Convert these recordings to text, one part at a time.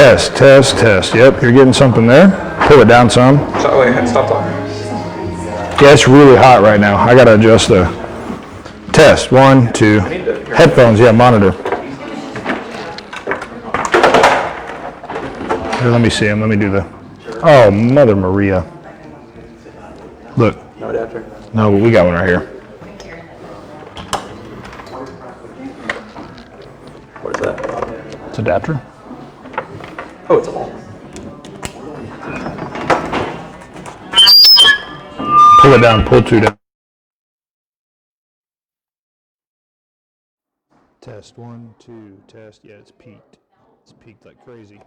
Test, test, test. Yep, you're getting something there. Pull it down some. So, wait, stop talking. Yeah, it's really hot right now. I gotta adjust the test. 1, 2. Headphones, yeah, monitor. Here, let me see him. Let me do the. Oh, Mother Maria. Look. No adapter. No, we got one right here. What is that? It's adapter. Oh, it's a ball. Pull it down. Pull 2 down. Test 1, 2. Test. Yeah, it's peaked. It's peaked like crazy.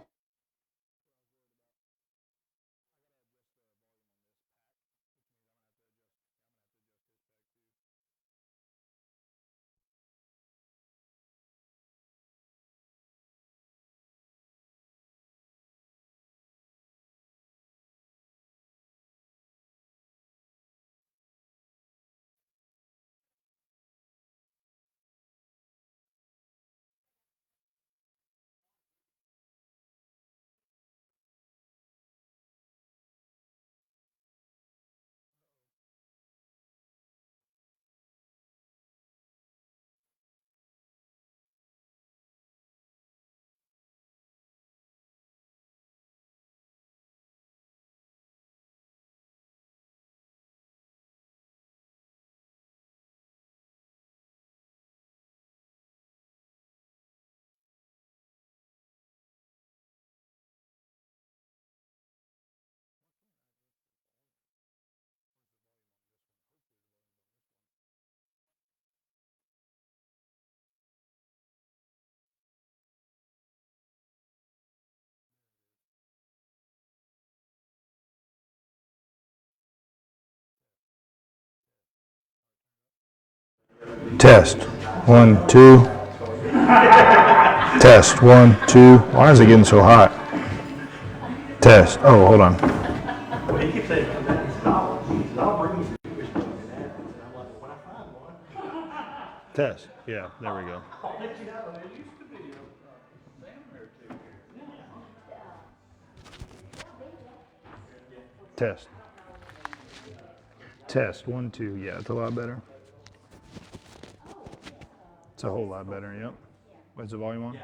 Test 1, 2. Test 1, 2. Why is it getting so hot? Test. Oh, hold on. Well, he keeps saying, I'll bring you fish in Athens. And I'm like, when I find one. Test. Yeah, there we go. There used to be a salmon or two here. Test. Test 1, 2. Yeah, it's a lot better. It's a whole lot better. Yep. What's the volume on?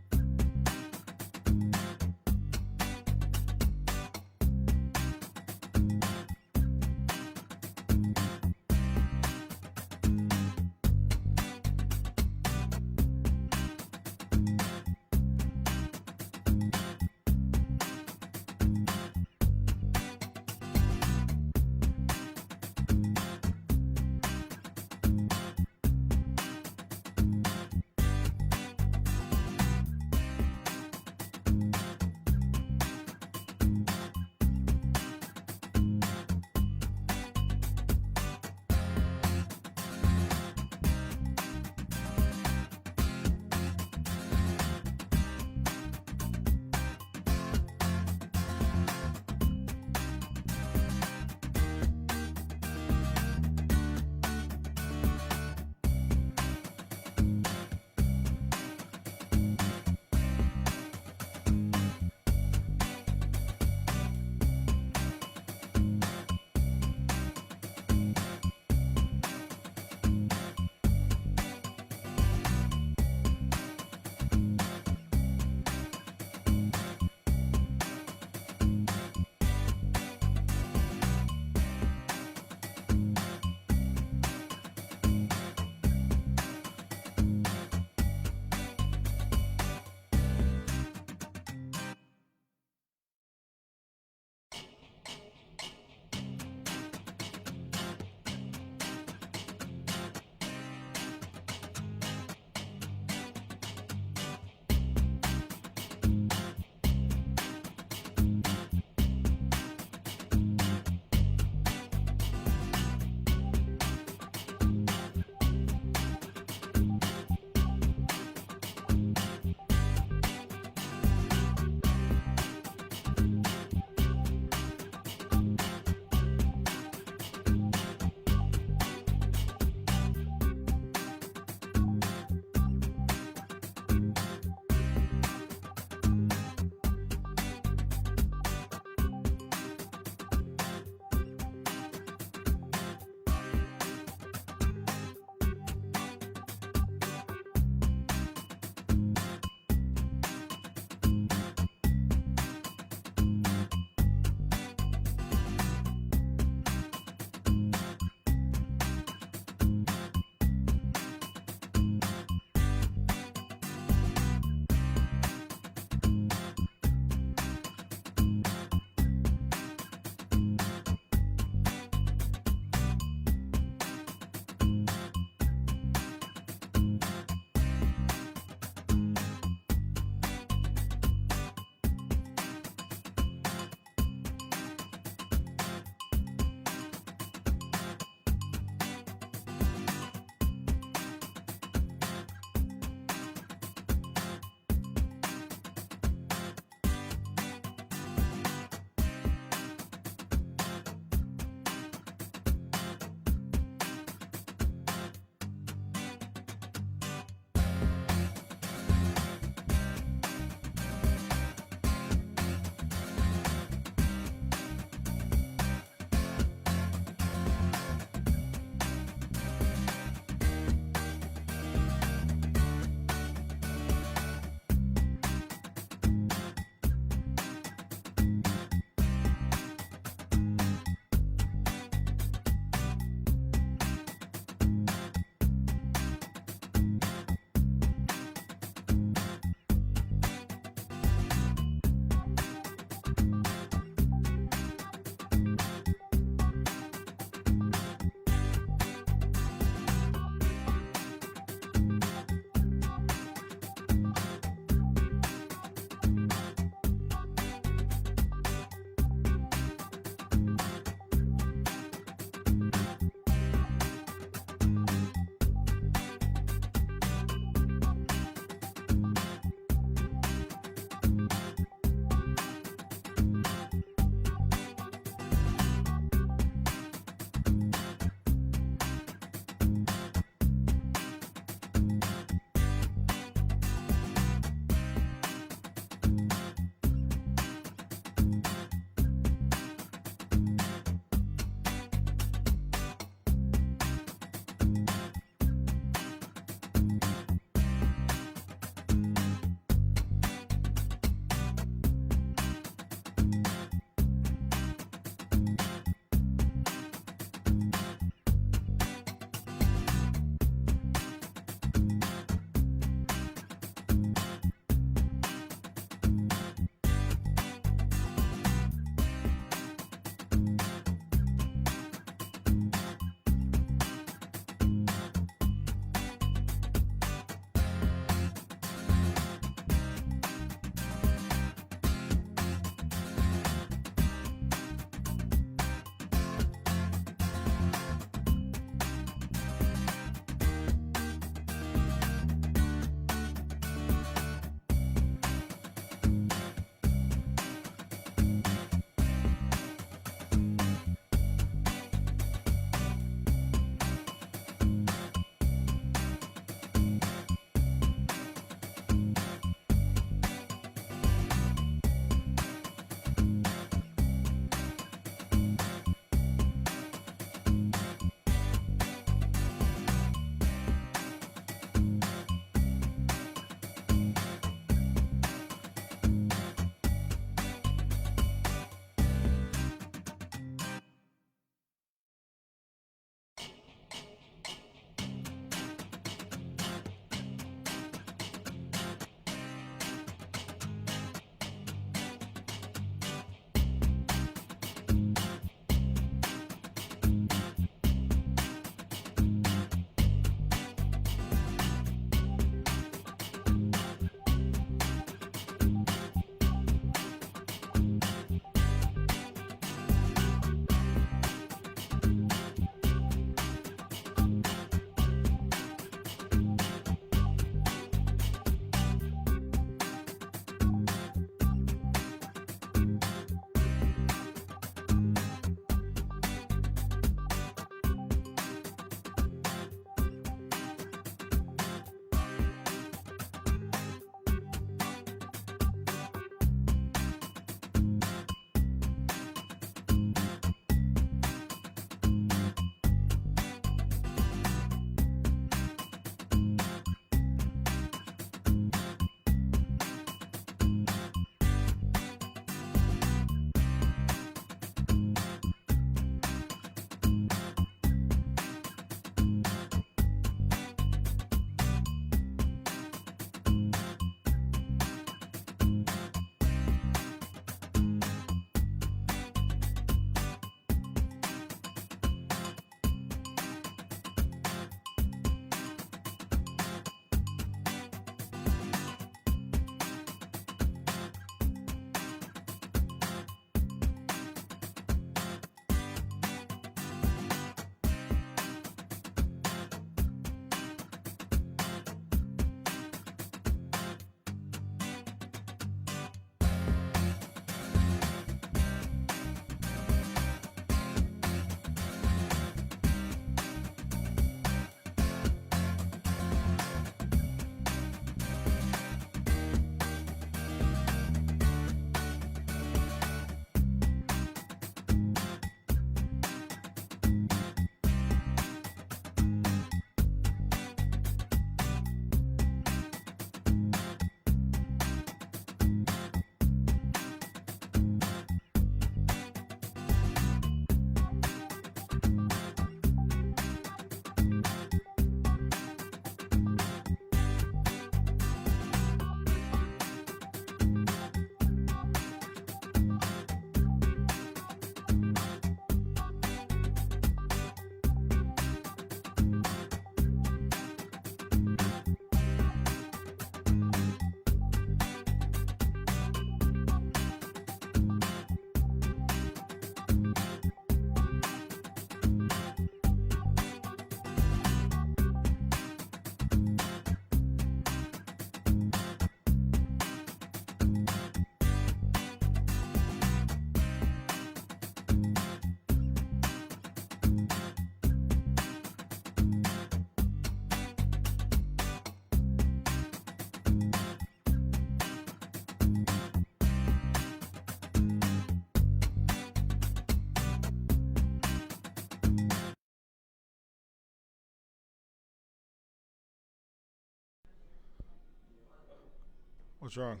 What's wrong?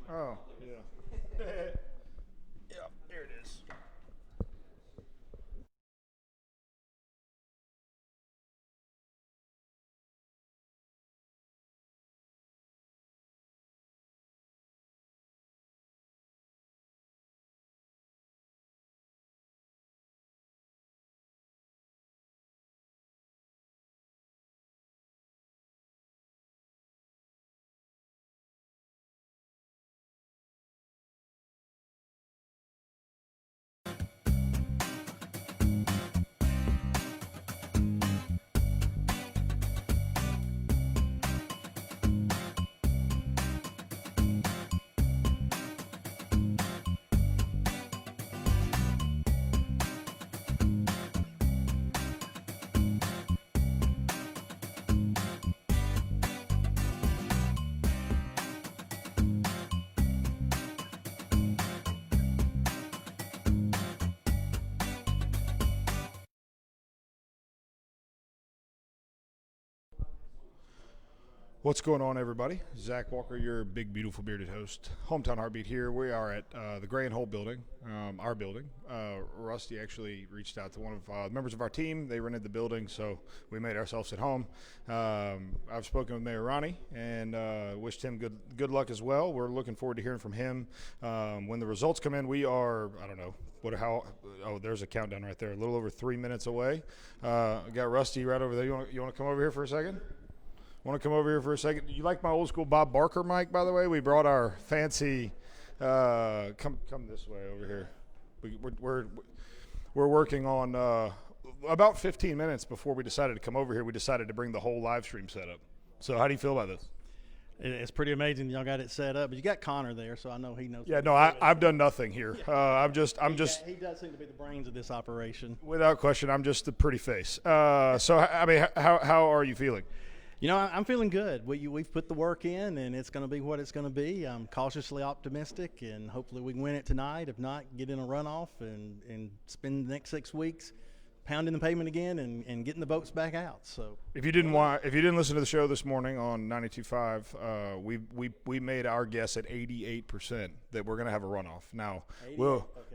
Oh, yeah. Yeah, there it is. What's going on, everybody? Zach Walker, your big, beautiful, bearded host. Hometown Heartbeat here. We are at the Gray and Hole building, our building. Rusty actually reached out to one of the members of our team. They rented the building, so we made ourselves at home. I've spoken with Mayor Ronnie and wished him good luck as well. We're looking forward to hearing from him. When the results come in, we are, I don't know, there's a countdown right there, a little over 3 minutes away. Got Rusty right over there. You want to come over here for a second? Want to come over here for a second? You like my old school Bob Barker mic, by the way? We brought our fancy. Come this way over here. We're working on about 15 minutes before we decided to come over here. We decided to bring the whole live stream setup. So how do you feel about this? It's pretty amazing y'all got it set up, but you got Connor there, so I know he knows. Yeah, no, I've done nothing here. I'm just. He does seem to be the brains of this operation. Without question, I'm just the pretty face. So I mean, how are you feeling? You know, I'm feeling good. We've put the work in, and it's going to be what it's going to be. I'm cautiously optimistic, and hopefully we can win it tonight. If not, get in a runoff and spend the next 6 weeks pounding the pavement again and getting the boats back out. So if you didn't listen to the show this morning on 92.5, we made our guess at 88% that we're going to have a runoff. Now,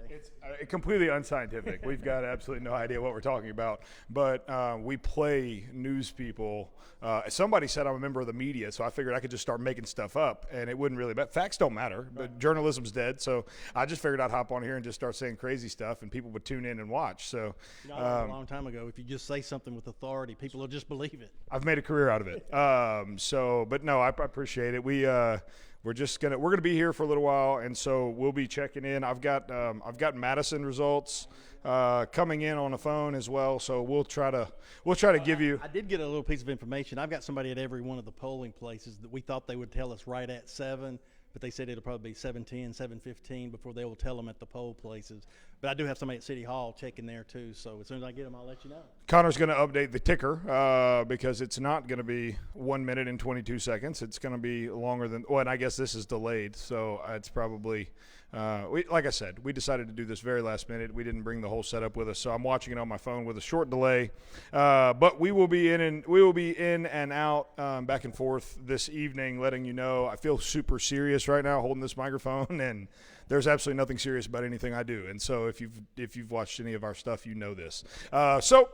it's completely unscientific. We've got absolutely no idea what we're talking about, but we play news people. Somebody said I'm a member of the media, so I figured I could just start making stuff up, and it wouldn't really matter. Facts don't matter, but journalism's dead, so I just figured I'd hop on here and just start saying crazy stuff, and people would tune in and watch. So a long time ago, if you just say something with authority, people will just believe it. I've made a career out of it. But no, I appreciate it. We're gonna be here for a little while, and so we'll be checking in. I've got Madison results coming in on the phone as well, so we'll try to give you. I did get a little piece of information. I've got somebody at every one of the polling places that we thought they would tell us right at 7. But they said it'll probably be 7:10, 7:15 before they will tell them at the poll places. But I do have somebody at City Hall checking there too. So as soon as I get them, I'll let you know. Connor's going to update the ticker because it's not going to be 1 minute and 22 seconds. It's going to be longer than. Well, and I guess this is delayed, so it's probably. Like I said, we decided to do this very last minute. We didn't bring the whole setup with us, so I'm watching it on my phone with a short delay. But we will be in and out back and forth this evening, letting you know. I feel super serious right now holding this microphone, and there's absolutely nothing serious about anything I do. And so if you've watched any of our stuff, you know this. So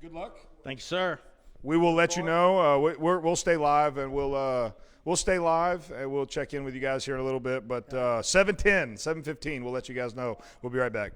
good luck. Thanks, sir. We will let you know. We'll stay live, and we'll stay live, and we'll check in with you guys here in a little bit. But 7:10, 7:15, we'll let you guys know. We'll be right back.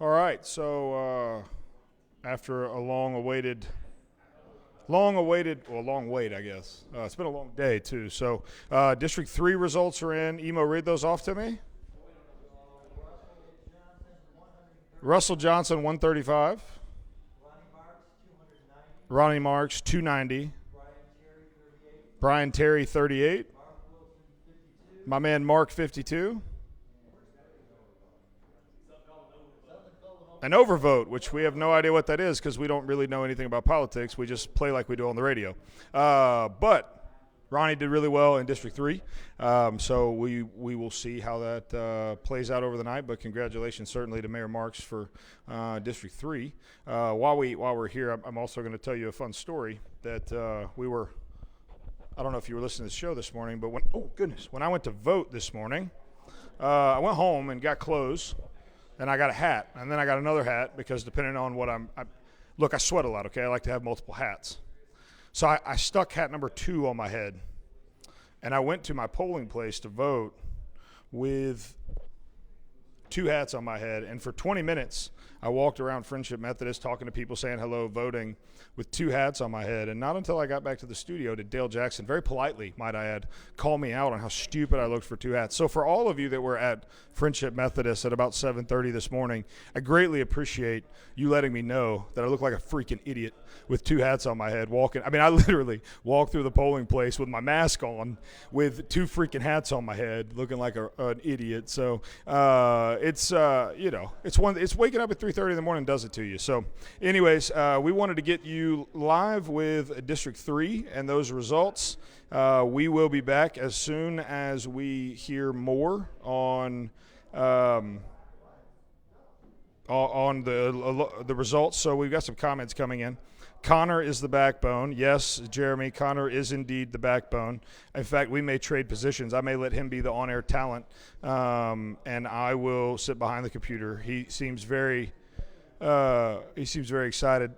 All right, so after a long wait, I guess. It's been a long day, too. So District 3 results are in. Emo, read those off to me. Russell Johnson, 135. Ronnie Marks, 290. Brian Terry, 38. My man Mark, 52. An overvote, which we have no idea what that is because we don't really know anything about politics. We just play like we do on the radio. But Ronnie did really well in District 3, so we will see how that plays out over the night. But congratulations certainly to Mayor Marks for District 3. While we're here, I'm also going to tell you a fun story that I don't know if you were listening to the show this morning, but when I went to vote this morning, I went home and got clothes. And I got a hat, and then I got another hat because depending on what I sweat a lot, okay? I like to have multiple hats. So I stuck hat number 2 on my head, and I went to my polling place to vote with 2 hats on my head. And for 20 minutes, I walked around Friendship Methodist talking to people, saying hello, voting with 2 hats on my head. And not until I got back to the studio did Dale Jackson, very politely, might I add, call me out on how stupid I looked for 2 hats. So for all of you that were at Friendship Methodist at about 7:30 this morning, I greatly appreciate you letting me know that I look like a freaking idiot with 2 hats on my head walking. I mean, I literally walked through the polling place with my mask on with 2 freaking hats on my head looking like an idiot. So it's waking up at 3:30 in the morning does it to you. So anyways, we wanted to get you live with District 3 and those results. We will be back as soon as we hear more on the results. So we've got some comments coming in. Connor is the backbone. Yes, Jeremy, Connor is indeed the backbone. In fact, we may trade positions. I may let him be the on-air talent, and I will sit behind the computer. He seems very excited.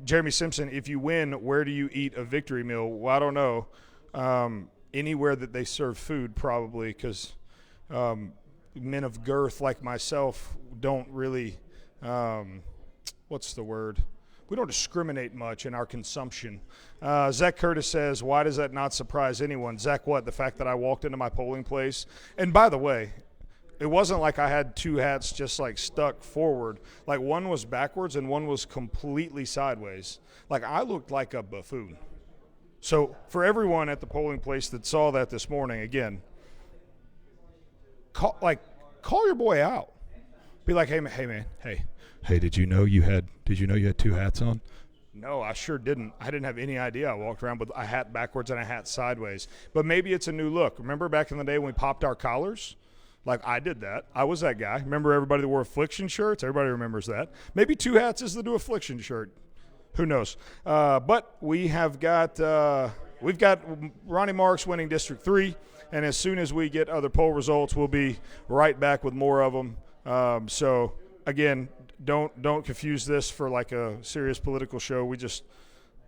Jeremy Simpson, if you win, where do you eat a victory meal? Well, I don't know. Anywhere that they serve food, probably, because men of girth like myself don't really, what's the word? We don't discriminate much in our consumption. Zach Curtis says, why does that not surprise anyone? Zach, what? The fact that I walked into my polling place? And by the way, it wasn't like I had 2 hats just like stuck forward. Like one was backwards and one was completely sideways. Like I looked like a buffoon. So for everyone at the polling place that saw that this morning, again, call your boy out. Be like, hey man, did you know you had 2 hats on? No, I sure didn't. I didn't have any idea. I walked around with a hat backwards and a hat sideways. But maybe it's a new look. Remember back in the day when we popped our collars? Like I did that. I was that guy. Remember everybody that wore affliction shirts? Everybody remembers that. Maybe 2 hats is the new affliction shirt. Who knows? But we've got Ronnie Marks winning District 3, and as soon as we get other poll results, we'll be right back with more of them. So again, don't confuse this for like a serious political show. We just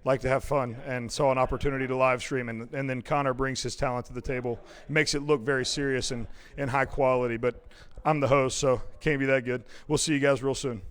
like to have fun and saw an opportunity to live stream, and then Connor brings his talent to the table. It makes it look very serious and high quality, but I'm the host, so can't be that good. We'll see you guys real soon.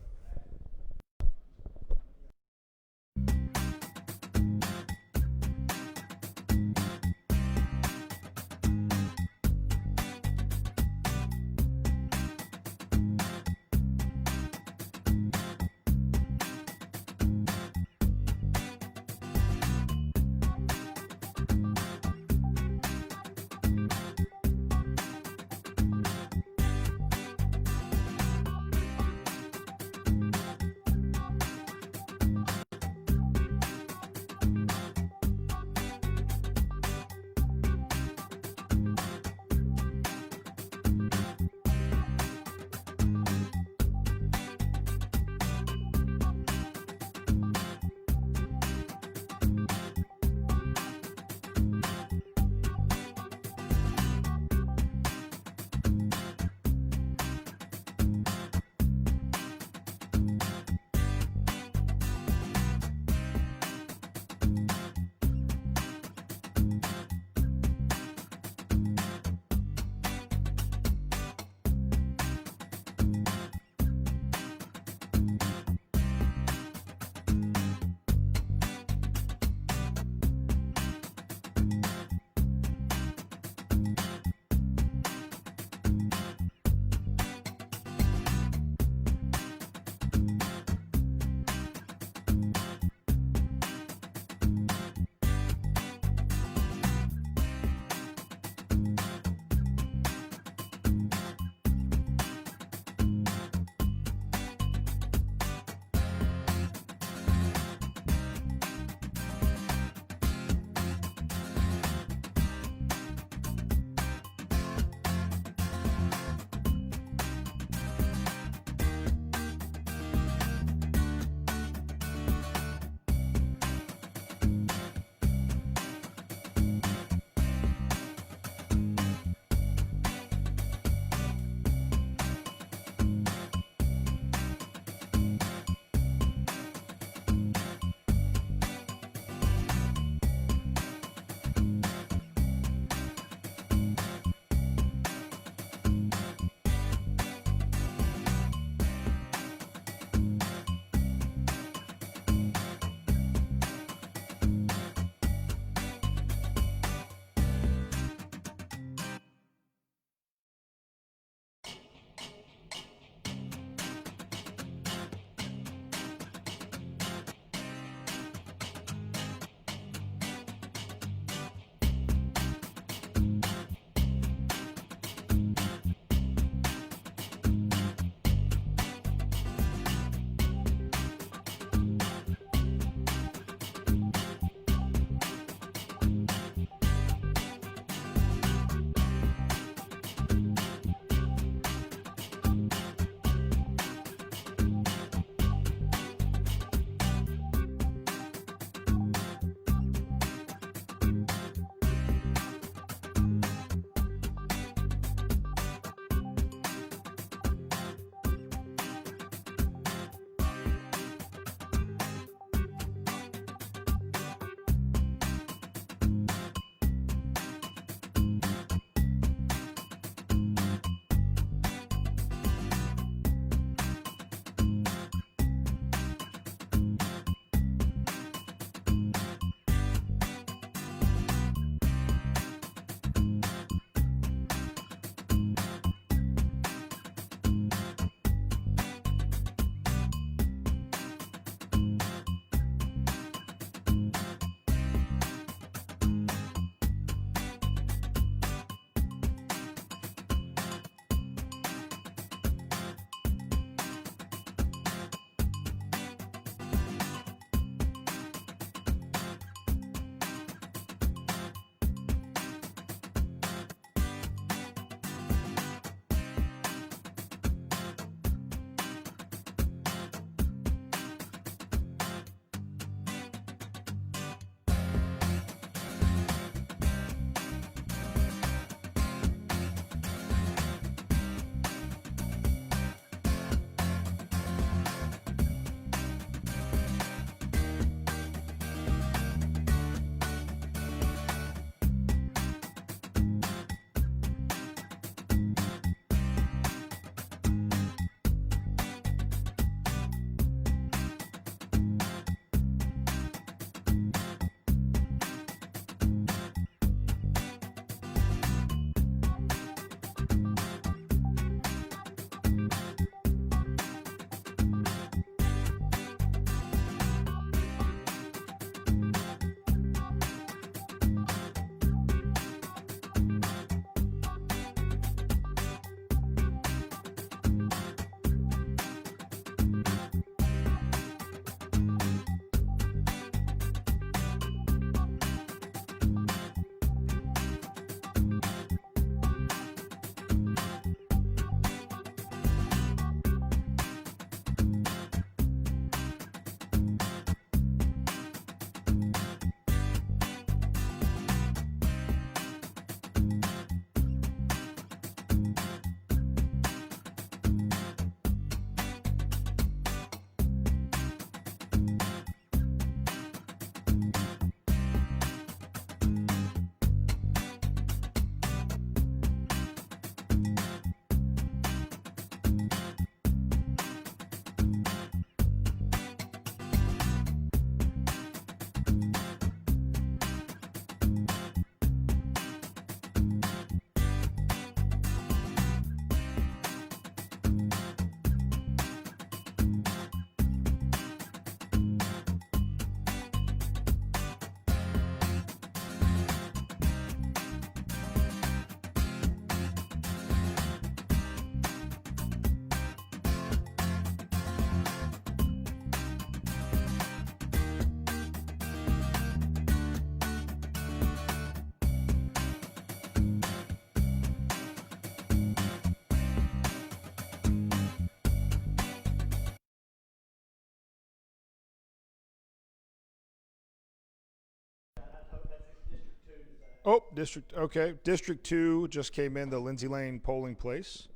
Oh, District. Okay, District 2 just came in, the Lindsay Lane polling place.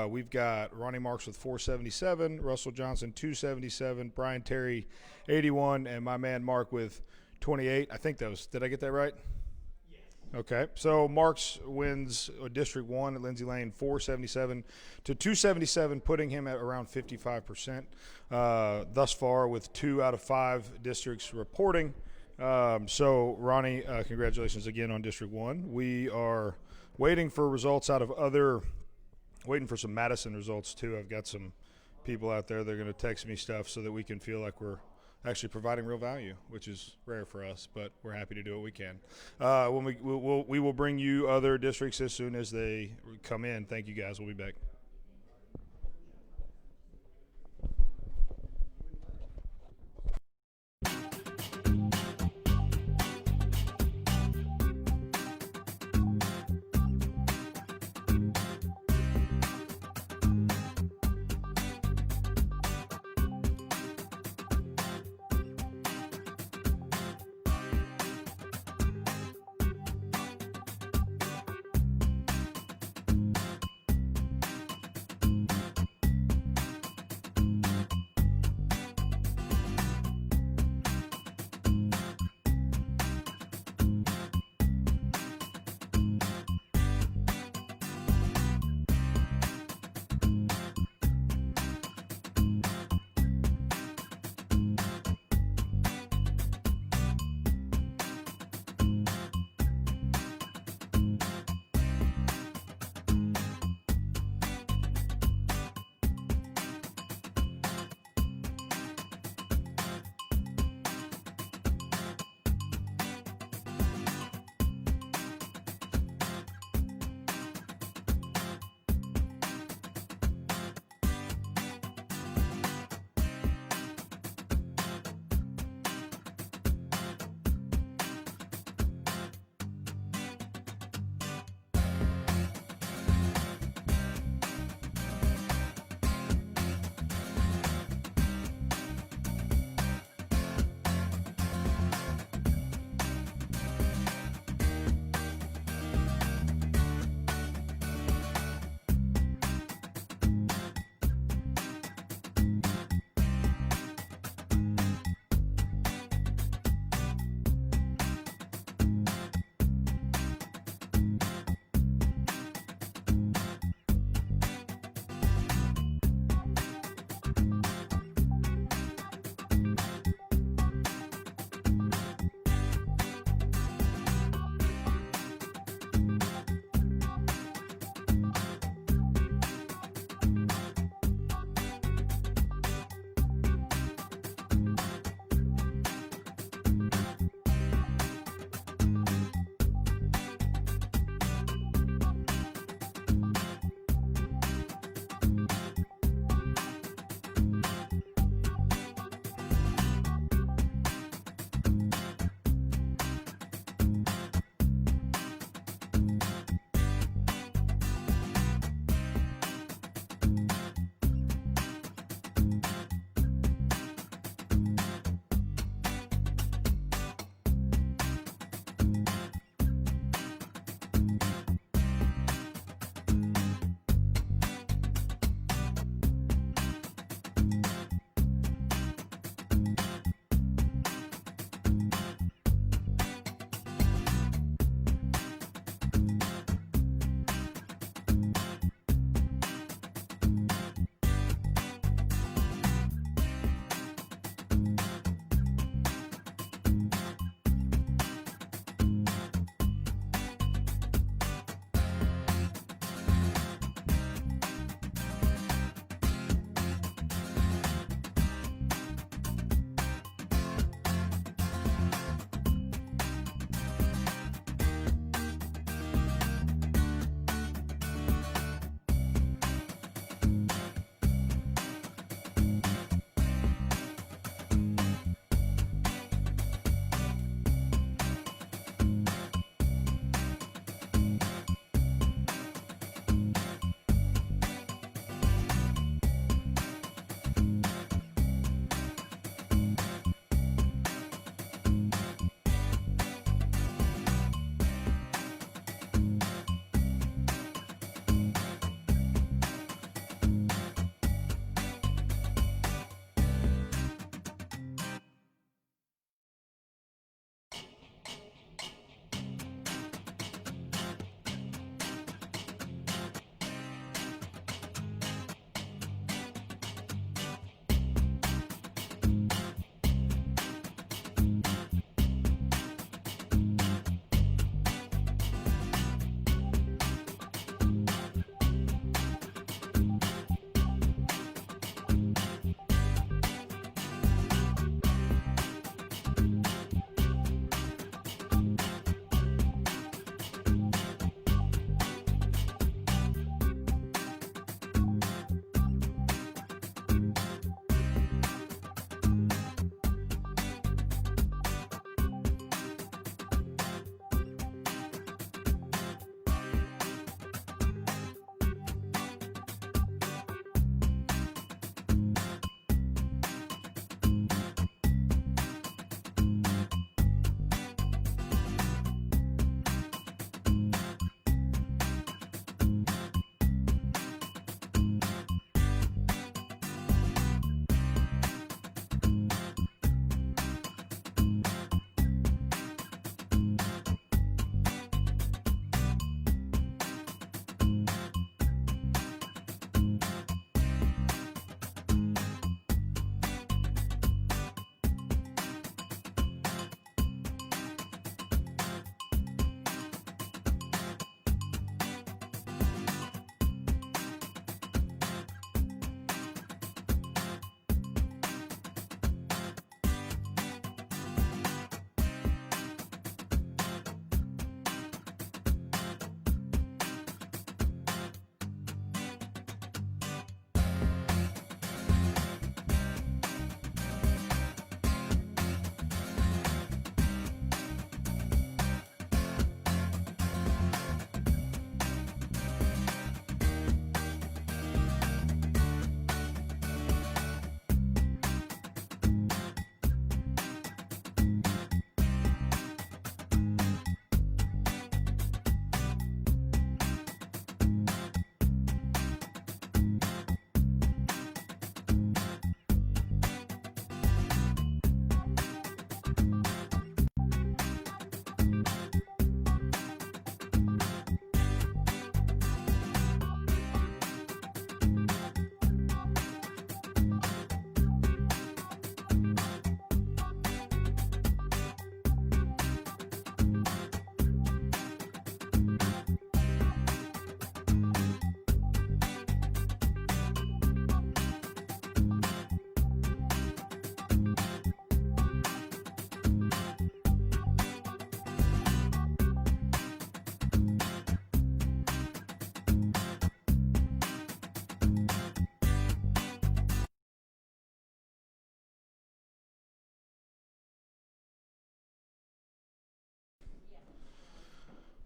We've got Ronnie Marks with 477, Russell Johnson 277, Brian Terry 81, and my man Mark with 28. I think those. Did I get that right? Okay, so Marks wins District 1 at Lindsay Lane 477 to 277, putting him at around 55% thus far, with 2 out of 5 districts reporting. So, Ronnie, congratulations again on District 1. We are waiting for results out of waiting for some Madison results, too. I've got some people out there that are going to text me stuff so that we can feel like we're actually providing real value, which is rare for us, but we're happy to do what we can. When we will bring you other districts as soon as they come in. Thank you, guys. We'll be back.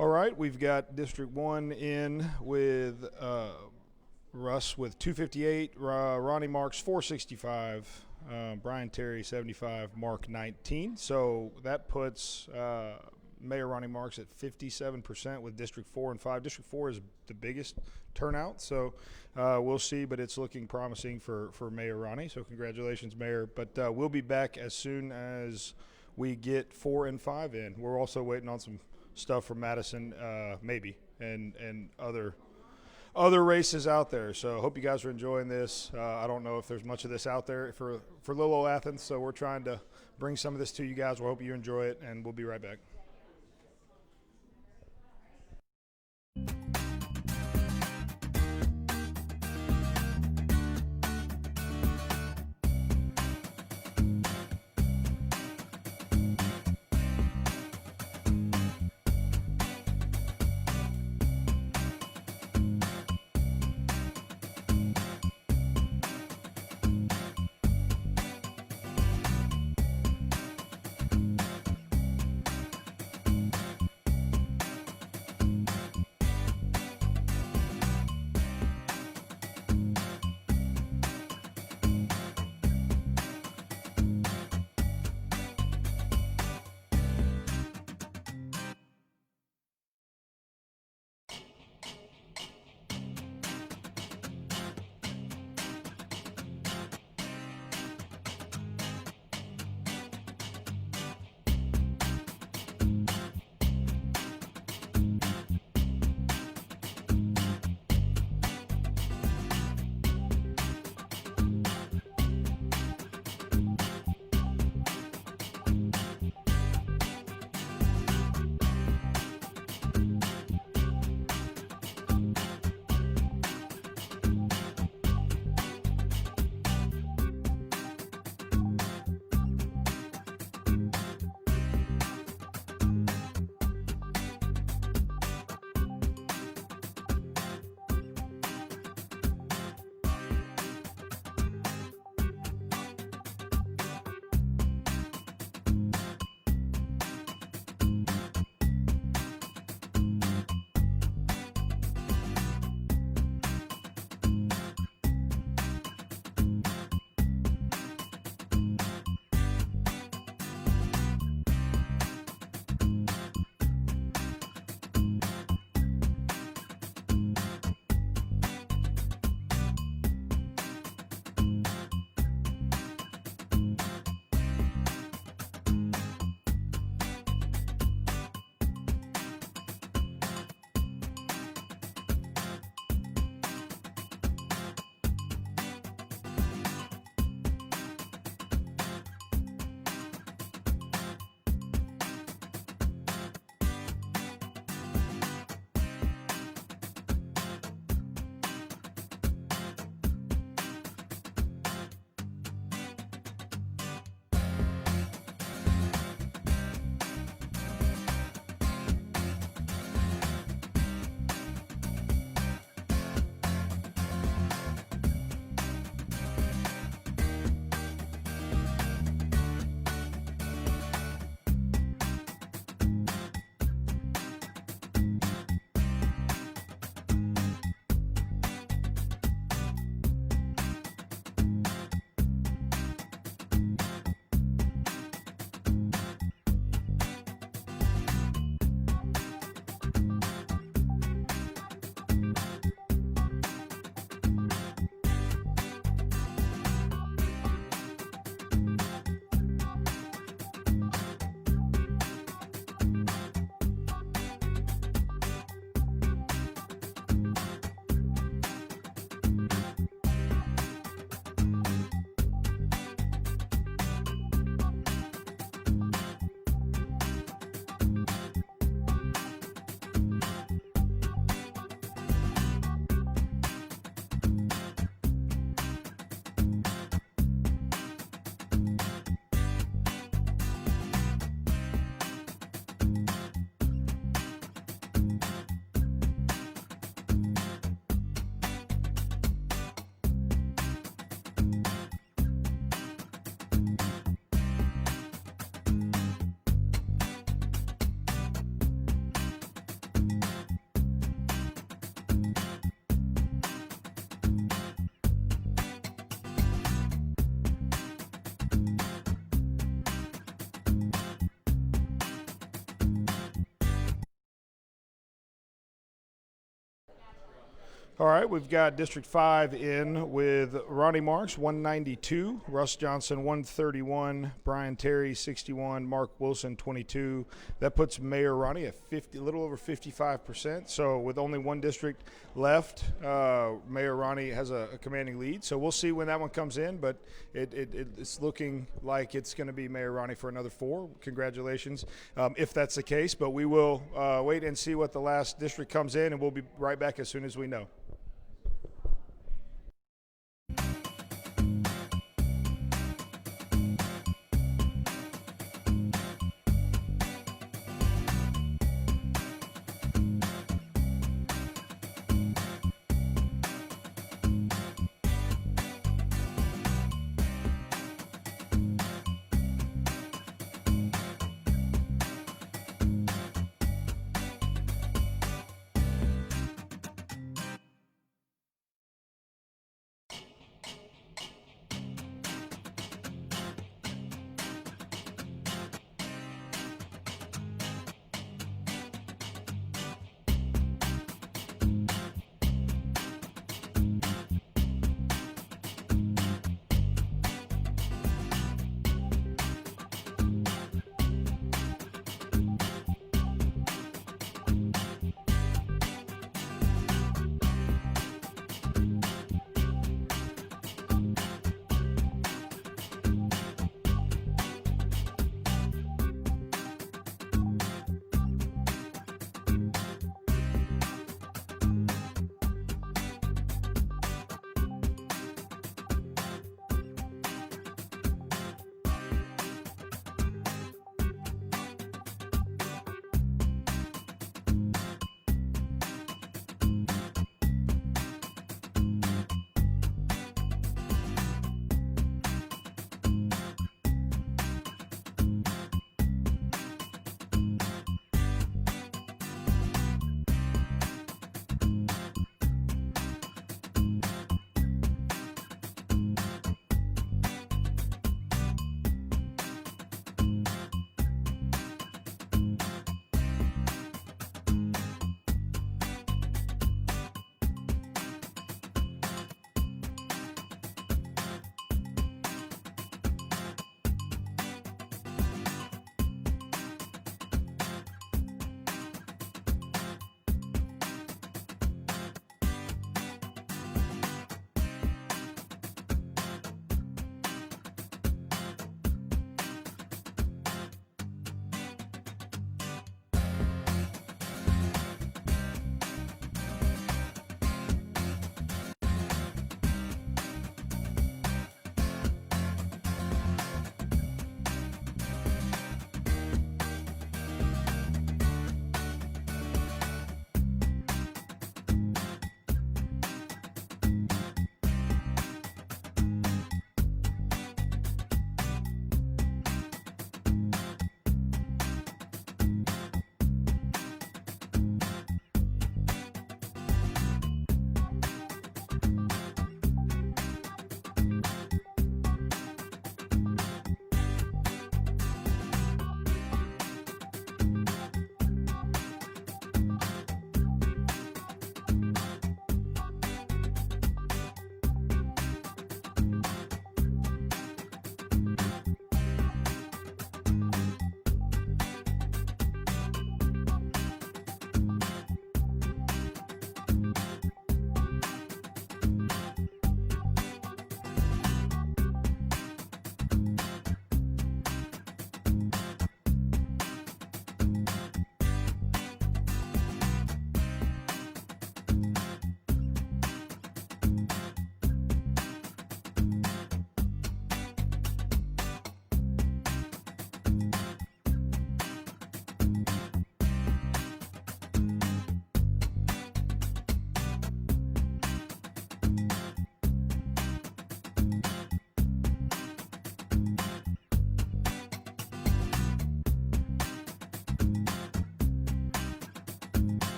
All right, we've got District 1 in with Russ with 258, Ronnie Marks 465, Brian Terry 75, Mark 19. So that puts Mayor Ronnie Marks at 57% with District 4 and 5. District 4 is the biggest turnout, so we'll see, but it's looking promising for Mayor Ronnie. So congratulations, Mayor. But we'll be back as soon as we get 4 and 5 in. We're also waiting on some stuff from Madison, maybe, and other races out there. So hope you guys are enjoying this. I don't know if there's much of this out there for little old Athens, so we're trying to bring some of this to you guys. We hope you enjoy it, and we'll be right back. All right, we've got District 5 in with Ronnie Marks, 192, Russ Johnson, 131, Brian Terry, 61, Mark Wilson, 22. That puts Mayor Ronnie at a little over 55%. So with only one district left, Mayor Ronnie has a commanding lead. So we'll see when that one comes in, but it's looking like it's going to be Mayor Ronnie for another 4. Congratulations, if that's the case. But we will wait and see what the last district comes in, and we'll be right back as soon as we know.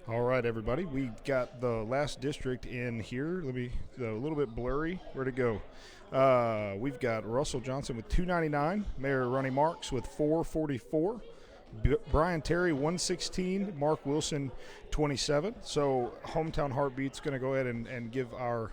All right, everybody. We got the last district in here. A little bit blurry. Where'd it go? We've got Russell Johnson with 299, Mayor Ronnie Marks with 444, Brian Terry 116, Mark Wilson 27. So Hometown Heartbeat's going to go ahead and give our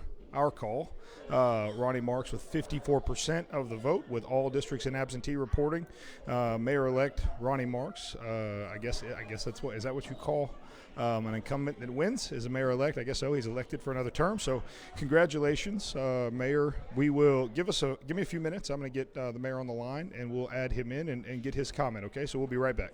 call. Ronnie Marks with 54% of the vote, with all districts in absentee reporting. Mayor-elect Ronnie Marks. I guess that's is that what you call an incumbent that wins is a mayor-elect? I guess so. He's elected for another term. So congratulations, Mayor. Give me a few minutes. I'm going to get the mayor on the line, and we'll add him in and get his comment. Okay, so we'll be right back.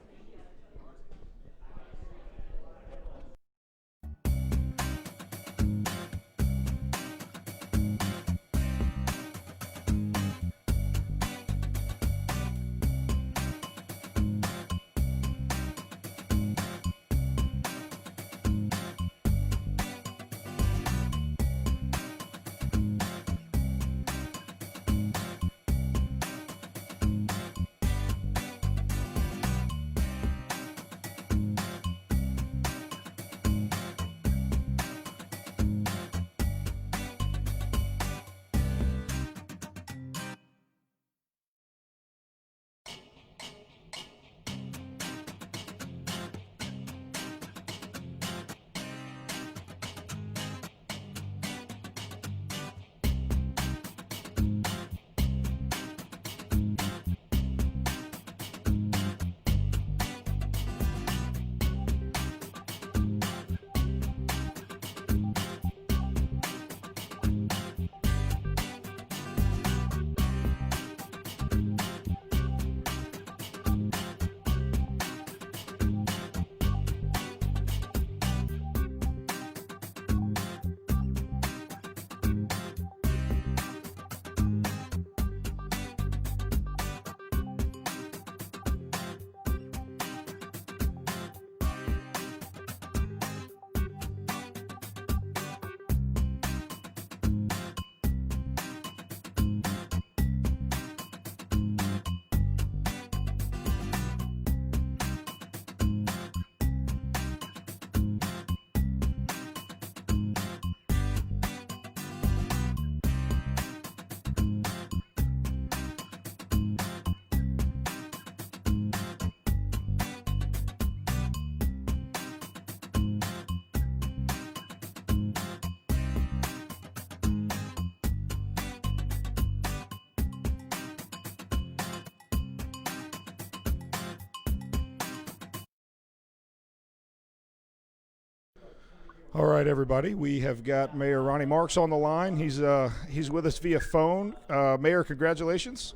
All right, everybody. We have got Mayor Ronnie Marks on the line. He's with us via phone. Mayor, congratulations.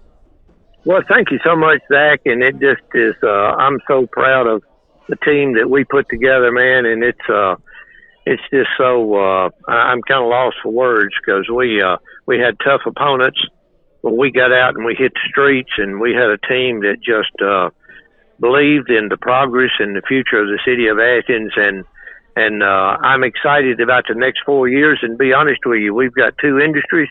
Well, thank you so much, Zach. And it just is. I'm so proud of the team that we put together, man. And it's just so. I'm kind of lost for words because we had tough opponents, but we got out and we hit the streets, and we had a team that just believed in the progress and the future of the city of Athens. And I'm excited about the next 4 years. And be honest with you, we've got 2 industries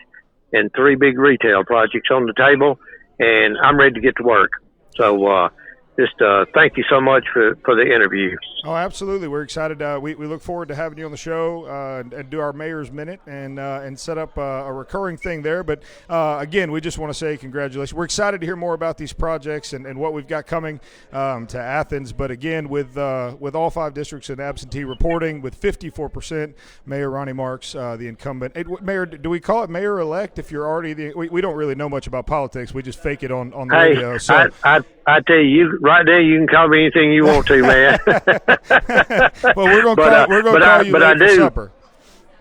and 3 big retail projects on the table, and I'm ready to get to work. So just thank you so much for the interview. Oh, absolutely. We're excited. We look forward to having you on the show and do our Mayor's Minute and set up a recurring thing there. But, again, we just want to say congratulations. We're excited to hear more about these projects and what we've got coming to Athens. But, again, with all 5 districts in absentee reporting, with 54%, Mayor Ronnie Marks, the incumbent. Mayor, do we call it mayor-elect if you're already we don't really know much about politics. We just fake it on the radio. So I tell you, right there, you can call me anything you want to, man. Well, we're going to call you late for supper.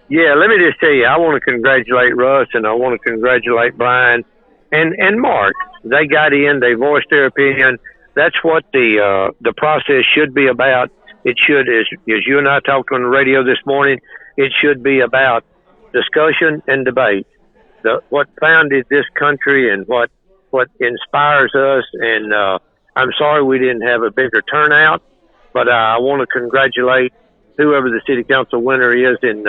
Yeah, let me just tell you, I want to congratulate Russ, and I want to congratulate Brian and Mark. They got in, they voiced their opinion. That's what the process should be about. It should, as you and I talked on the radio this morning, it should be about discussion and debate. What founded this country and what inspires us, and I'm sorry we didn't have a bigger turnout, but I want to congratulate whoever the city council winner is in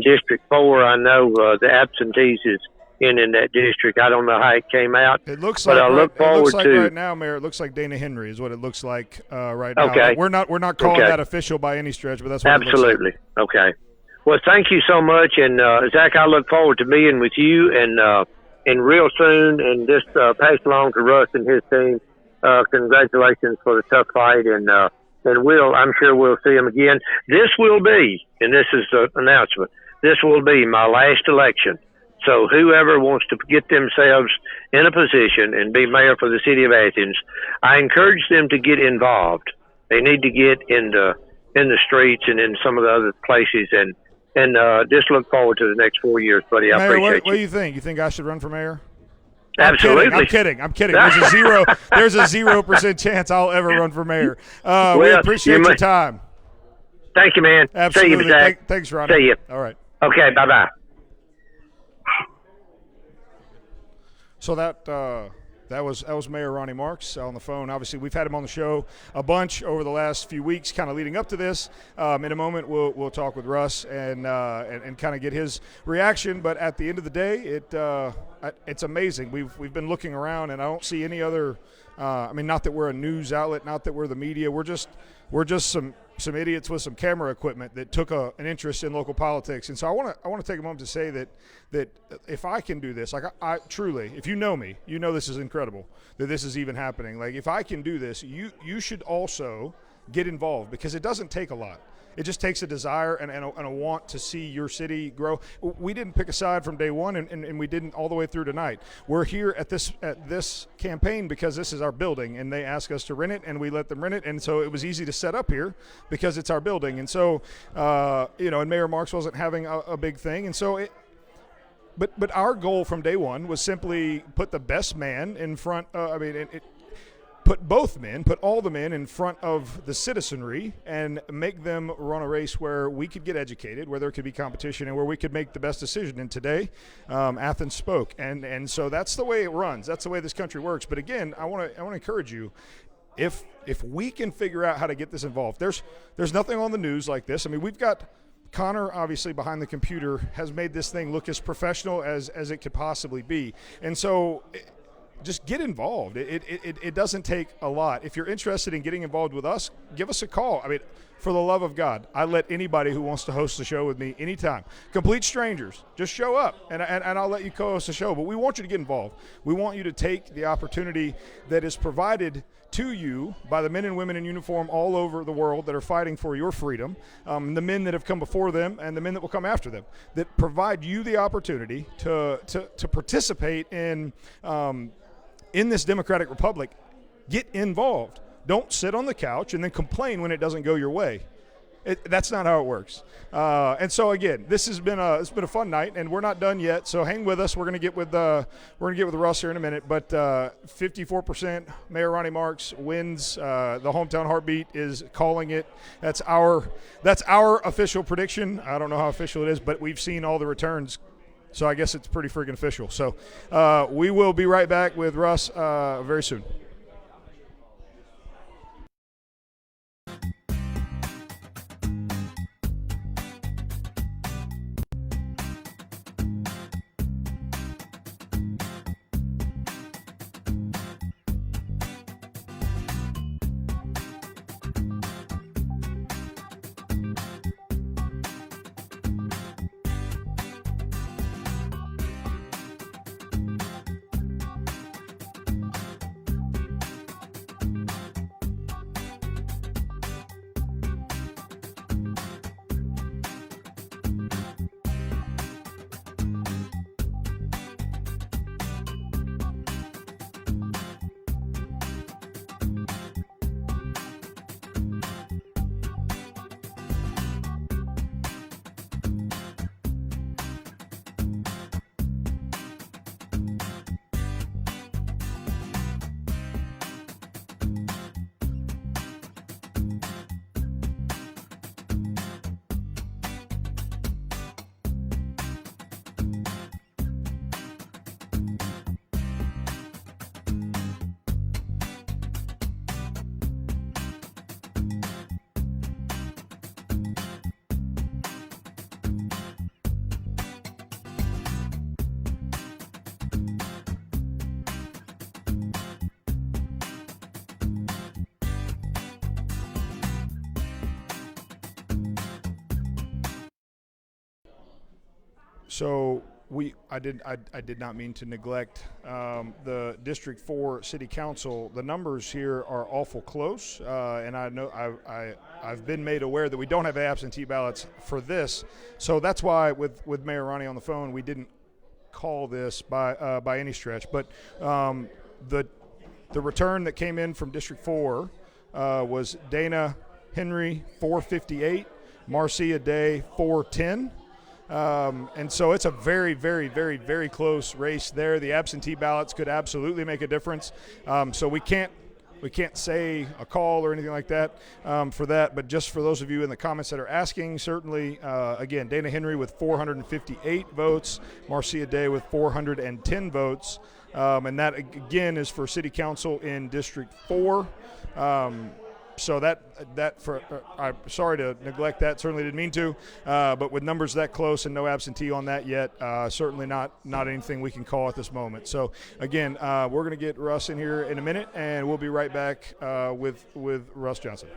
District 4. I know the absentees in that district. I don't know how it came out. It looks but like I look forward to right now, Mayor. It looks like Dana Henry is what it looks like right now. Okay. We're not calling Okay. that official by any stretch, but that's what Absolutely. it looks like. Okay. Well, thank you so much, and Zach, I look forward to being with you and real soon, and just pass along to Russ and his team. Congratulations for the tough fight, and I'm sure we'll see him again. This will be, and this is the announcement, this will be my last election. So whoever wants to get themselves in a position and be mayor for the city of Athens, I encourage them to get involved. They need to get in the streets and in some of the other places, and just look forward to the next 4 years, buddy. I Mayor, appreciate what do you think? You think I should run for mayor? Absolutely. I'm kidding. There's a 0% chance I'll ever run for mayor. We appreciate your time. Thank you, man. Absolutely. See you, Zach. Thanks, Ronnie. See you. All right. Okay, bye-bye. So that was Mayor Ronnie Marks on the phone. Obviously, we've had him on the show a bunch over the last few weeks, kind of leading up to this. In a moment, we'll talk with Russ and kind of get his reaction. But at the end of the day, it's amazing. We've been looking around, and I don't see any other. Not that we're a news outlet, not that we're the media. We're just some idiots with some camera equipment that took an interest in local politics. And so I want to take a moment to say that if I can do this, like I truly, if you know me, you know this is incredible that this is even happening. Like if I can do this, you should also get involved, because it doesn't take a lot. It just takes a desire and a want to see your city grow. We didn't pick a side from day one, and we didn't all the way through tonight. We're here at this campaign because this is our building, and they asked us to rent it, and we let them rent it. And so it was easy to set up here because it's our building. And so, and Mayor Marks wasn't having a big thing. And so but our goal from day one was simply put the best man in front. Put all the men in front of the citizenry and make them run a race where we could get educated, where there could be competition, and where we could make the best decision. And today, Athens spoke. And so that's the way it runs. That's the way this country works. But again, I want to encourage you, if we can figure out how to get this involved, there's nothing on the news like this. I mean, we've got Connor, obviously, behind the computer, has made this thing look as professional as it could possibly be. And so just get involved. It doesn't take a lot. If you're interested in getting involved with us, give us a call. I mean, for the love of God, I let anybody who wants to host the show with me anytime. Complete strangers, just show up, and I'll let you co-host the show. But we want you to get involved. We want you to take the opportunity that is provided to you by the men and women in uniform all over the world that are fighting for your freedom, the men that have come before them and the men that will come after them, that provide you the opportunity to participate in this democratic republic. Get involved. Don't sit on the couch and then complain when it doesn't go your way. That's not how it works. And so again, it's been a fun night, and we're not done yet. So hang with us. We're gonna get with Russ here in a minute. But 54%, Mayor Ronnie Marks wins. The hometown heartbeat is calling it. That's our official prediction. I don't know how official it is, but we've seen all the returns. So I guess it's pretty freaking official. So we will be right back with Russ very soon. So I did not mean to neglect the District 4 City Council. The numbers here are awful close, and I know I've been made aware that we don't have absentee ballots for this. So that's why with Mayor Ronnie on the phone, we didn't call this by any stretch. But the return that came in from District 4 was Dana Henry 458, Marcia Day 410. And so it's a very, very, very, very close race there. The absentee ballots could absolutely make a difference. So we can't say a call or anything like that for that. But just for those of you in the comments that are asking, certainly, again, Dana Henry with 458 votes, Marcia Day with 410 votes. And that, again, is for City Council in District 4. So I'm sorry to neglect that. Certainly didn't mean to. But with numbers that close and no absentee on that yet, certainly not anything we can call at this moment. So again, we're going to get Russ in here in a minute, and we'll be right back with Russ Johnson.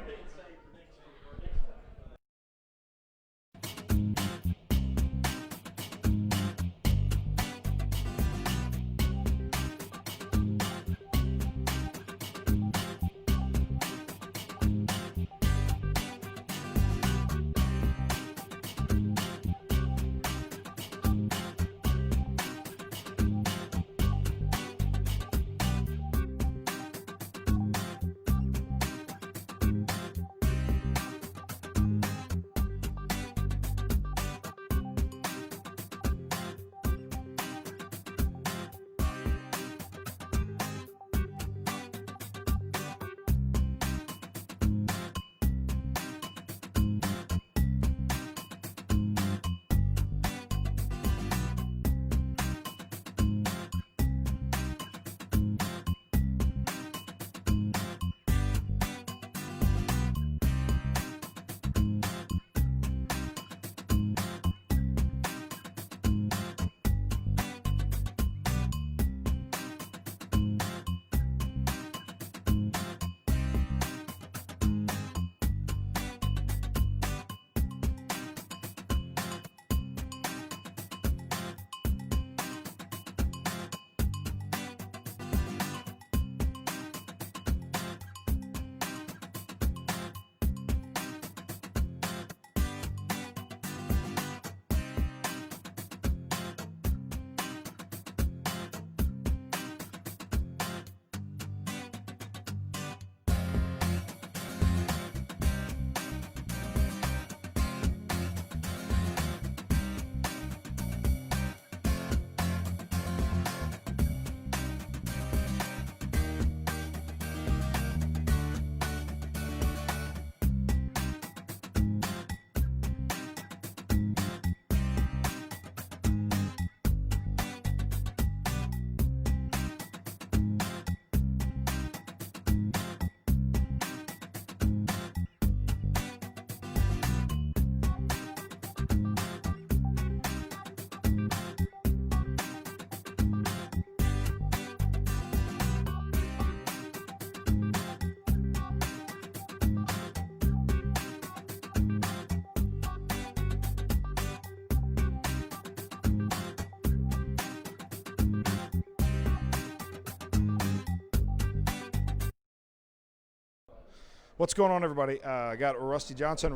What's going on, everybody? I got Russell Johnson.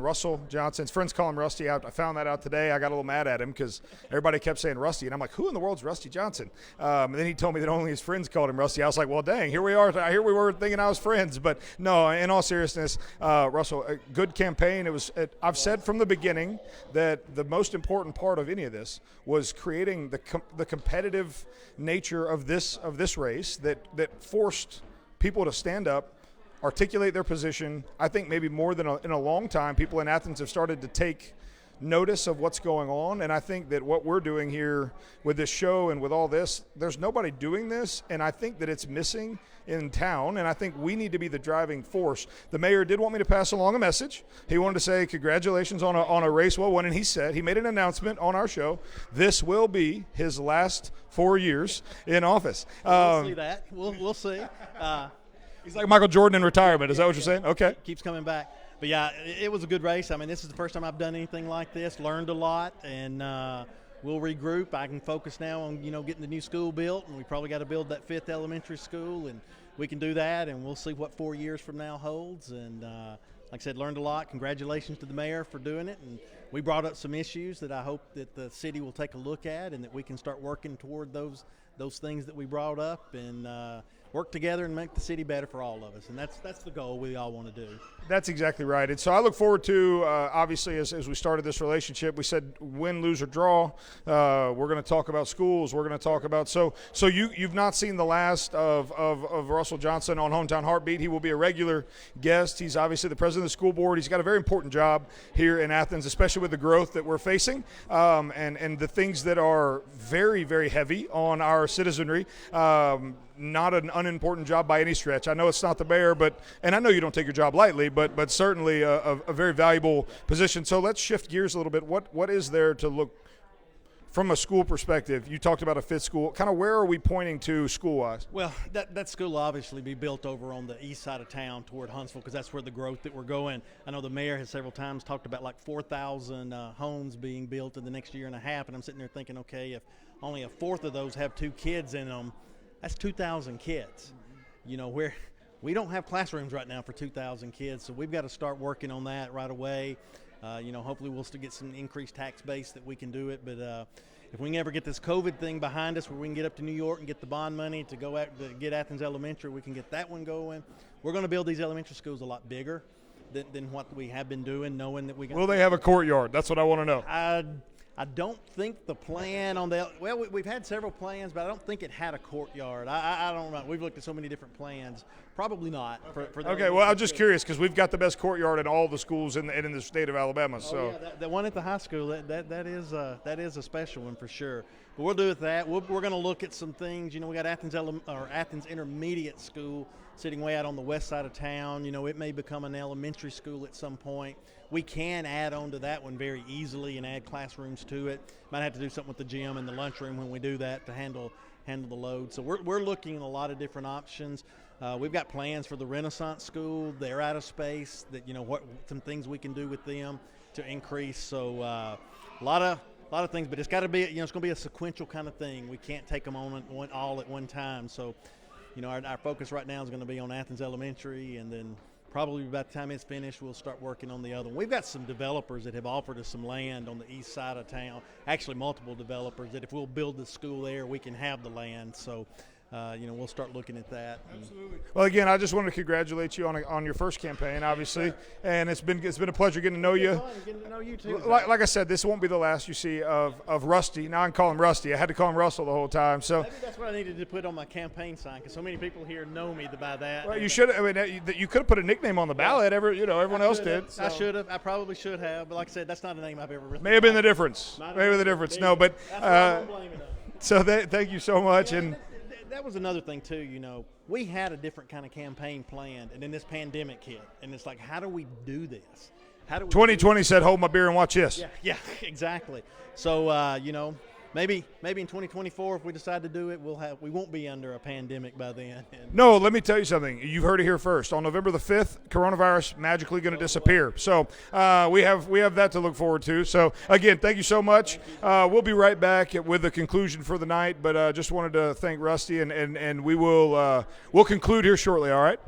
His friends call him Rusty. I found that out today. I got a little mad at him because everybody kept saying Rusty, and I'm like, who in the world's Rusty Johnson? And then he told me that only his friends called him Rusty. I was like, well, dang, here we are. Here we were thinking I was friends. But no, in all seriousness, Russell, a good campaign. I've said from the beginning that the most important part of any of this was creating the competitive nature of this race that forced people to stand up, articulate their position. I think maybe more than in a long time, people in Athens have started to take notice of what's going on. And I think that what we're doing here with this show and with all this, there's nobody doing this. And I think that it's missing in town. And I think we need to be the driving force. The mayor did want me to pass along a message. He wanted to say congratulations on a race well won. And he made an announcement on our show. This will be his last 4 years in office. We'll see that. We'll see. He's like Michael Jordan in retirement. Is that what you're saying? Okay. Keeps coming back. But yeah, it was a good race. I mean, this is the first time I've done anything like this. Learned a lot, and we'll regroup. I can focus now on getting the new school built, and we probably got to build that 5th elementary school, and we can do that, and we'll see what 4 years from now holds. And like I said, learned a lot. Congratulations to the mayor for doing it, and we brought up some issues that I hope that the city will take a look at, and that we can start working toward those things that we brought up, and work together and make the city better for all of us. And that's the goal we all want to do. That's exactly right. And so I look forward to, obviously, as we started this relationship, we said win, lose, or draw. We're going to talk about schools. We're going to talk about – so you've not seen the last of Russell Johnson on Hometown Heartbeat. He will be a regular guest. He's obviously the president of the school board. He's got a very important job here in Athens, especially with the growth that we're facing, and the things that are very, very heavy on our citizenry. Not an unimportant job by any stretch. I know it's not the mayor, and I know you don't take your job lightly, but certainly a very valuable position. So let's shift gears a little bit. What is there to look from a school perspective? You talked about a 5th school. Kind of where are we pointing to school-wise? Well, that school will obviously be built over on the east side of town toward Huntsville, because that's where the growth that we're going. I know the mayor has several times talked about like 4,000 homes being built in the next year and a half, and I'm sitting there thinking, okay, if only a fourth of those have 2 kids in them, that's 2,000 kids. Where we don't have classrooms right now for 2,000 kids, so we've got to start working on that right away. Hopefully we'll still get some increased tax base that we can do it, but if we can ever get this COVID thing behind us, where we can get up to New York and get the bond money to go to get Athens Elementary, we can get that one going. We're going to build these elementary schools a lot bigger than what we have been doing, knowing that we got. Will they have a courtyard? That's what I want to know. I don't think the plan on we've had several plans, but I don't think it had a courtyard. I don't know. We've looked at so many different plans. Probably not. Okay, well, I'm just curious because we've got the best courtyard in all the schools in the state of Alabama. So yeah, the one at the high school, that is a special one for sure. But we'll do with that. We're going to look at some things. We got Athens Intermediate School sitting way out on the west side of town. It may become an elementary school at some point. We can add on to that one very easily and add classrooms to it. Might have to do something with the gym and the lunchroom when we do that to handle the load. So we're looking at a lot of different options. We've got plans for the Renaissance School. They're out of space. That some things we can do with them to increase. So a lot of things, but it's got to be it's going to be a sequential kind of thing. We can't take them on all at one time. So our focus right now is going to be on Athens Elementary, and then probably by the time it's finished, we'll start working on the other one. We've got some developers that have offered us some land on the east side of town, actually multiple developers, that if we'll build the school there, we can have the land. So, we'll start looking at that. Absolutely. Well, again, I just wanted to congratulate you on your first campaign, obviously, and it's been a pleasure getting to know you. Getting to know you too. Like I said, this won't be the last you see of Rusty. Now I can call him Rusty. I had to call him Russell the whole time. So maybe that's what I needed to put on my campaign sign, because so many people here know me by that. Well, you should. You could have put a nickname on the ballot. Everyone else did. So. I should have. I probably should have. But like I said, that's not a name I've ever written. May have been the difference. Maybe the difference. No, but that's what I'm blaming it on. So thank you so much. And that was another thing too. We had a different kind of campaign planned, and then this pandemic hit, and it's like, how do we do this? How do we 2020 said, "Hold my beer and watch this." Yeah, exactly. So maybe in 2024, if we decide to do it, we won't be under a pandemic by then. No, let me tell you something. You've heard it here first. On November the 5th, coronavirus magically going to disappear. So we have that to look forward to. So again, thank you so much. We'll be right back with the conclusion for the night. But just wanted to thank Rusty, and we'll conclude here shortly. All right.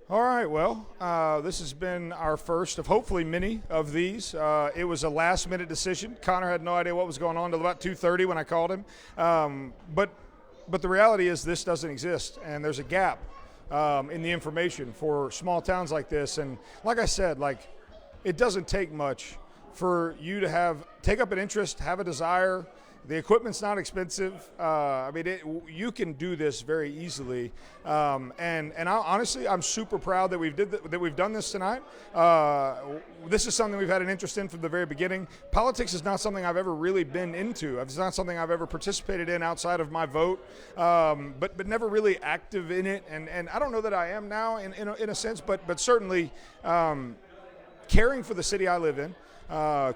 All right, well, this has been our first of hopefully many of these. It was a last-minute decision. Connor had no idea what was going on until about 2:30 when I called him. But the reality is this doesn't exist, and there's a gap in the information for small towns like this. And like I said, it doesn't take much for you to take up an interest, have a desire. The equipment's not expensive. You can do this very easily. Honestly, I'm super proud that we've done this tonight. This is something we've had an interest in from the very beginning. Politics is not something I've ever really been into. It's not something I've ever participated in outside of my vote, but never really active in it. And I don't know that I am now in a sense, but certainly caring for the city I live in,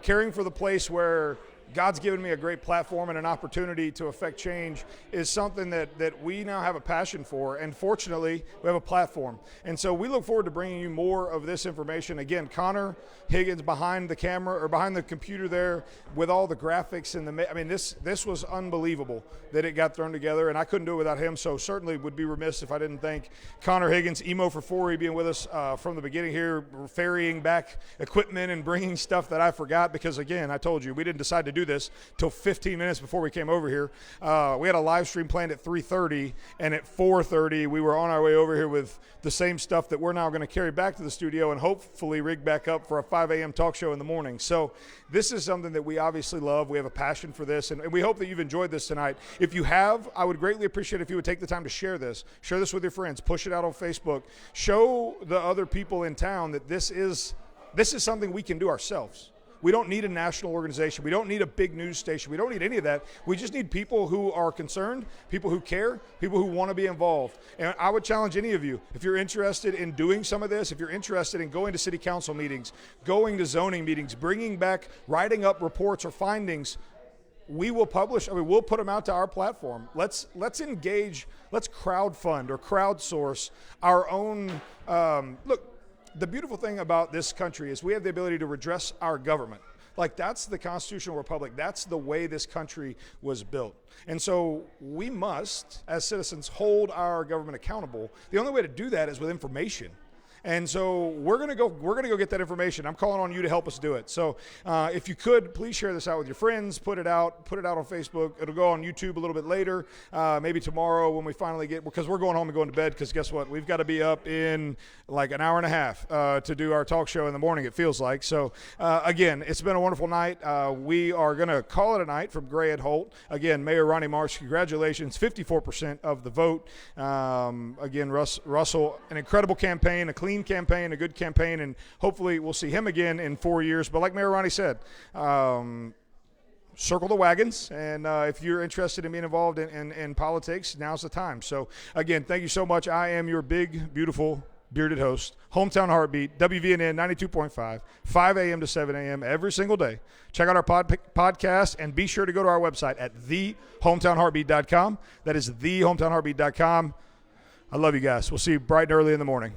caring for the place where God's given me a great platform and an opportunity to affect change is something that we now have a passion for, and fortunately we have a platform. And so we look forward to bringing you more of this information. Again, Connor Higgins behind the camera or behind the computer there with all the graphics and this was unbelievable that it got thrown together, and I couldn't do it without him. So certainly would be remiss if I didn't thank Connor Higgins, Emo for 4 being with us from the beginning here, ferrying back equipment and bringing stuff that I forgot, because again, I told you we didn't decide to do this till 15 minutes before we came over here. We had a live stream planned at 3:30, and at 4:30 we were on our way over here with the same stuff that we're now going to carry back to the studio and hopefully rig back up for a 5 a.m. talk show in the morning. So this is something that we obviously love. We have a passion for this, and we hope that you've enjoyed this tonight. If you have, I would greatly appreciate if you would take the time to share this with your friends, push it out on Facebook, show the other people in town that this is something we can do ourselves. We don't need a national organization. We don't need a big news station. We don't need any of that. We just need people who are concerned, people who care, people who want to be involved. And I would challenge any of you, if you're interested in doing some of this, if you're interested in going to city council meetings, going to zoning meetings, bringing back, writing up reports or findings, we will publish. We'll put them out to our platform. Let's engage. Let's crowdfund or crowdsource our own. Look. The beautiful thing about this country is we have the ability to redress our government. Like, that's the constitutional republic. That's the way this country was built. And so we must, as citizens, hold our government accountable. The only way to do that is with information. And so we're gonna go get that information. I'm calling on you to help us do it. So if you could, please share this out with your friends. Put it out on Facebook. It'll go on YouTube a little bit later, maybe tomorrow when we finally because we're going home and going to bed. Because guess what? We've got to be up in like an hour and a half to do our talk show in the morning. It feels like. So again, it's been a wonderful night. We are gonna call it a night from Gray and Holt. Again, Mayor Ronnie Marsh, congratulations, 54% of the vote. Again, Russell, an incredible campaign, a clean campaign, a good campaign, and hopefully we'll see him again in 4 years. But like Mayor Ronnie said, circle the wagons, and if you're interested in being involved in politics, now's the time. So again, thank you so much. I am your big, beautiful, bearded host, Hometown Heartbeat, WVNN 92.5, 5 a.m. to 7 a.m. every single day. Check out our podcast, and be sure to go to our website at thehometownheartbeat.com. That is thehometownheartbeat.com. I love you guys. We'll see you bright and early in the morning.